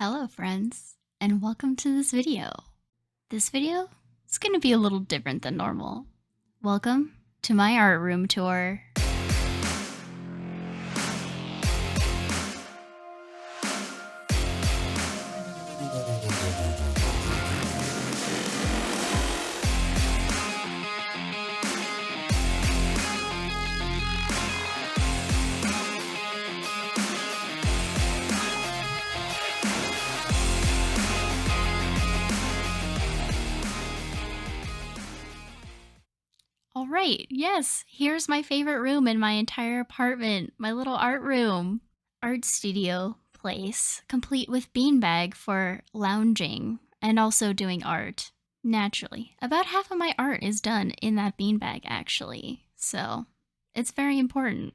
Hello friends, and welcome to this video. This video is going to be a little different than normal. Welcome to my art room tour. All right, yes, here's my favorite room in my entire apartment, my little art room. Art studio place, complete with beanbag for lounging and also doing art. Naturally, about half of my art is done in that beanbag actually, so it's very important.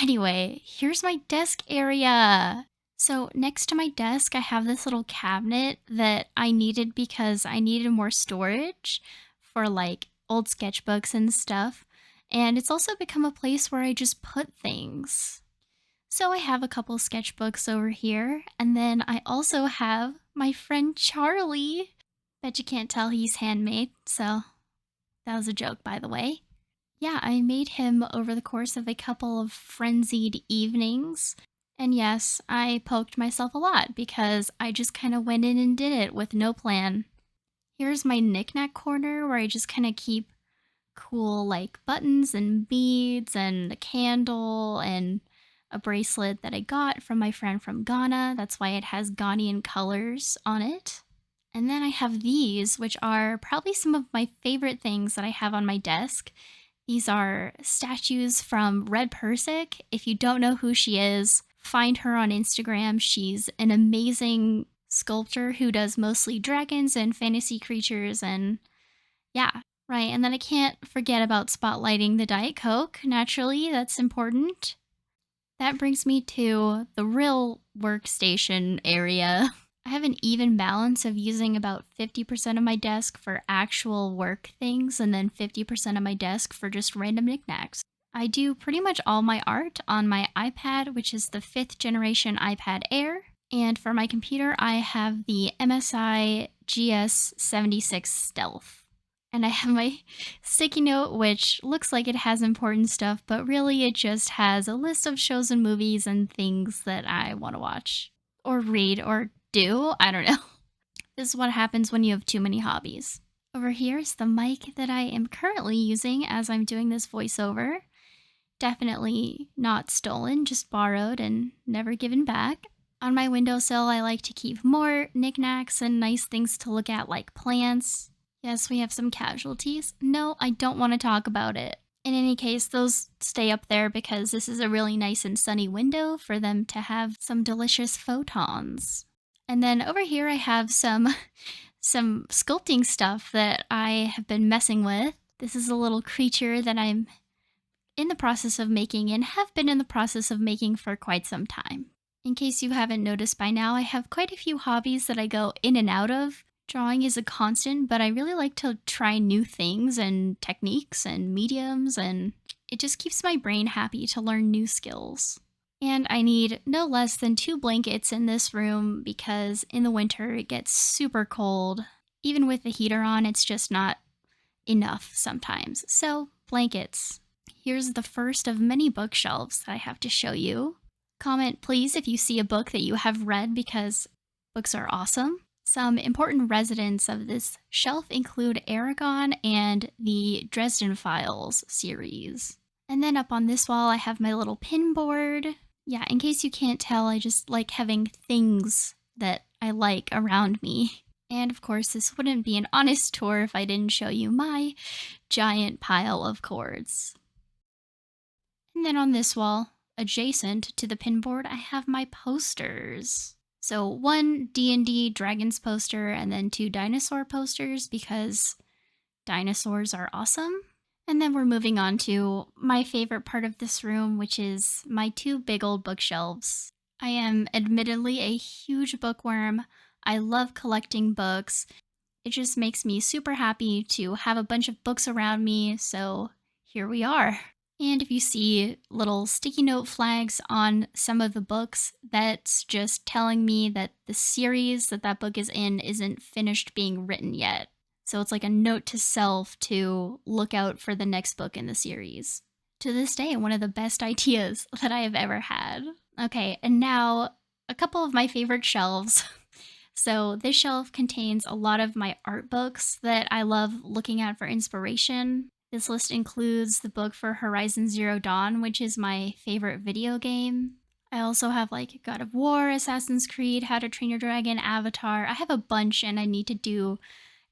Anyway, here's my desk area. So next to my desk, I have this little cabinet that I needed because I needed more storage for like old sketchbooks and stuff. And it's also become a place where I just put things. So I have a couple sketchbooks over here, and then I also have my friend Charlie. Bet you can't tell he's handmade, so that was a joke, by the way. Yeah, I made him over the course of a couple of frenzied evenings. And yes, I poked myself a lot because I just kind of went in and did it with no plan. Here's my knickknack corner where I just kind of keep cool like buttons and beads and a candle and a bracelet that I got from my friend from Ghana. That's why it has Ghanaian colors on it. And then I have these, which are probably some of my favorite things that I have on my desk. These are statues from Red Persic. If you don't know who she is, find her on Instagram. She's an amazing sculptor who does mostly dragons and fantasy creatures and yeah, right. And then I can't forget about spotlighting the Diet Coke. Naturally, that's important. That brings me to the real workstation area. I have an even balance of using about 50% of my desk for actual work things and then 50% of my desk for just random knickknacks. I do pretty much all my art on my iPad, which is the 5th generation iPad Air. And for my computer, I have the MSI GS76 Stealth. And I have my sticky note, which looks like it has important stuff, but really it just has a list of shows and movies and things that I want to watch or read or do. I don't know. This is what happens when you have too many hobbies. Over here is the mic that I am currently using as I'm doing this voiceover. Definitely not stolen, just borrowed and never given back. On my windowsill, I like to keep more knickknacks and nice things to look at like plants. Yes, we have some casualties. No, I don't want to talk about it. In any case, those stay up there because this is a really nice and sunny window for them to have some delicious photons. And then over here I have some sculpting stuff that I have been messing with. This is a little creature that I'm in the process of making and have been in the process of making for quite some time. In case you haven't noticed by now, I have quite a few hobbies that I go in and out of. Drawing is a constant, but I really like to try new things and techniques and mediums, and it just keeps my brain happy to learn new skills. And I need no less than 2 blankets in this room because in the winter it gets super cold. Even with the heater on, it's just not enough sometimes. So, blankets. Here's the first of many bookshelves that I have to show you. Comment please if you see a book that you have read because books are awesome. Some important residents of this shelf include Aragon and the Dresden Files series. And then up on this wall, I have my little pin board. Yeah, in case you can't tell, I just like having things that I like around me. And of course, this wouldn't be an honest tour if I didn't show you my giant pile of cords. And then on this wall, adjacent to the pin board, I have my posters. So 1 D&D Dragons poster and then 2 dinosaur posters because dinosaurs are awesome. And then we're moving on to my favorite part of this room, which is my 2 big old bookshelves. I am admittedly a huge bookworm. I love collecting books. It just makes me super happy to have a bunch of books around me, so here we are. And if you see little sticky note flags on some of the books, that's just telling me that the series that that book is in isn't finished being written yet. So it's like a note to self to look out for the next book in the series. To this day, one of the best ideas that I have ever had. Okay, and now a couple of my favorite shelves. So, this shelf contains a lot of my art books that I love looking at for inspiration. This list includes the book for Horizon Zero Dawn, which is my favorite video game. I also have like God of War, Assassin's Creed, How to Train Your Dragon, Avatar. I have a bunch and I need to do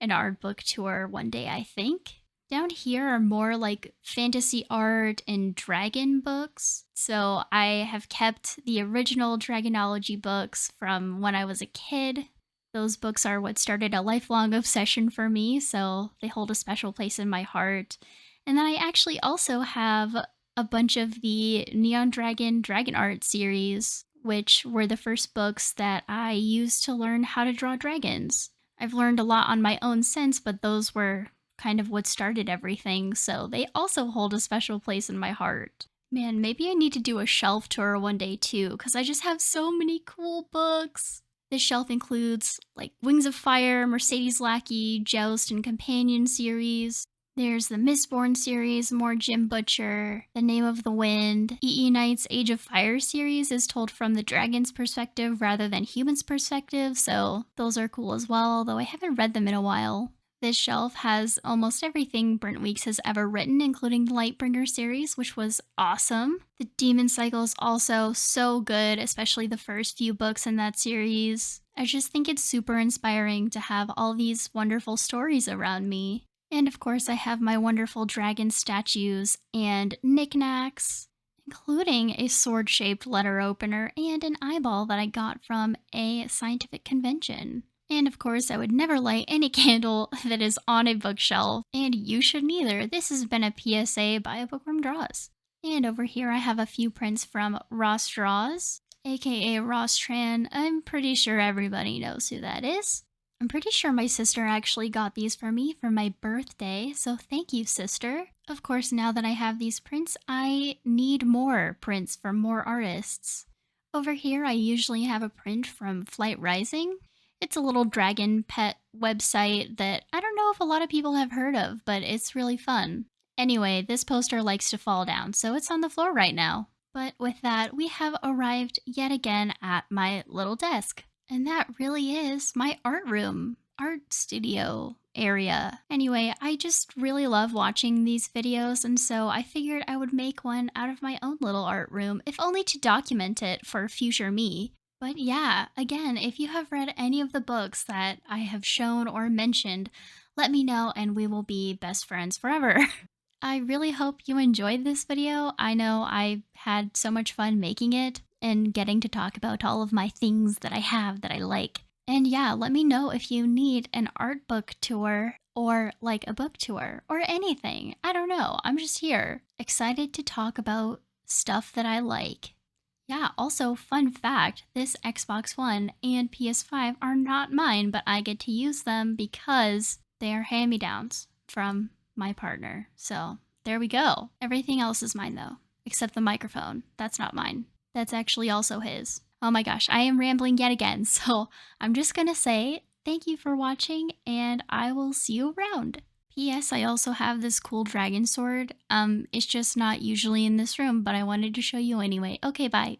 an art book tour one day, I think. Down here are more like fantasy art and dragon books. So I have kept the original Dragonology books from when I was a kid. Those books are what started a lifelong obsession for me, so they hold a special place in my heart. And then I actually also have a bunch of the Neon Dragon Dragon Art series, which were the first books that I used to learn how to draw dragons. I've learned a lot on my own since, but those were kind of what started everything, so they also hold a special place in my heart. Man, maybe I need to do a shelf tour one day too, because I just have so many cool books. This shelf includes like Wings of Fire, Mercedes Lackey, Joust, and Companion series. There's the Mistborn series, more Jim Butcher, The Name of the Wind. E.E. Knight's Age of Fire series is told from the dragon's perspective rather than human's perspective, so those are cool as well, although I haven't read them in a while. This shelf has almost everything Brent Weeks has ever written, including the Lightbringer series, which was awesome. The Demon Cycle is also so good, especially the first few books in that series. I just think it's super inspiring to have all these wonderful stories around me. And of course, I have my wonderful dragon statues and knickknacks, including a sword-shaped letter opener and an eyeball that I got from a scientific convention. And of course, I would never light any candle that is on a bookshelf, and you shouldn't either. This has been a PSA by A Bookworm Draws. And over here I have a few prints from Ross Draws, aka Ross Tran. I'm pretty sure everybody knows who that is. I'm pretty sure my sister actually got these for me for my birthday, so thank you, sister. Of course, now that I have these prints, I need more prints from more artists. Over here, I usually have a print from Flight Rising. It's a little dragon pet website that I don't know if a lot of people have heard of, but it's really fun. Anyway, this poster likes to fall down, so it's on the floor right now. But with that, we have arrived yet again at my little desk. And that really is my art room, art studio area. Anyway, I just really love watching these videos, and so I figured I would make one out of my own little art room, if only to document it for future me. But yeah, again, if you have read any of the books that I have shown or mentioned, let me know and we will be best friends forever. I really hope you enjoyed this video. I know I had so much fun making it and getting to talk about all of my things that I have that I like. And yeah, let me know if you need an art book tour or like a book tour or anything. I don't know. I'm just here, excited to talk about stuff that I like. Yeah, also, fun fact, this Xbox One and PS5 are not mine, but I get to use them because they are hand-me-downs from my partner. So, there we go. Everything else is mine though, except the microphone. That's not mine. That's actually also his. Oh my gosh, I am rambling yet again, so I'm just gonna say thank you for watching, and I will see you around. P.S. I also have this cool dragon sword. It's just not usually in this room, but I wanted to show you anyway. Okay, bye.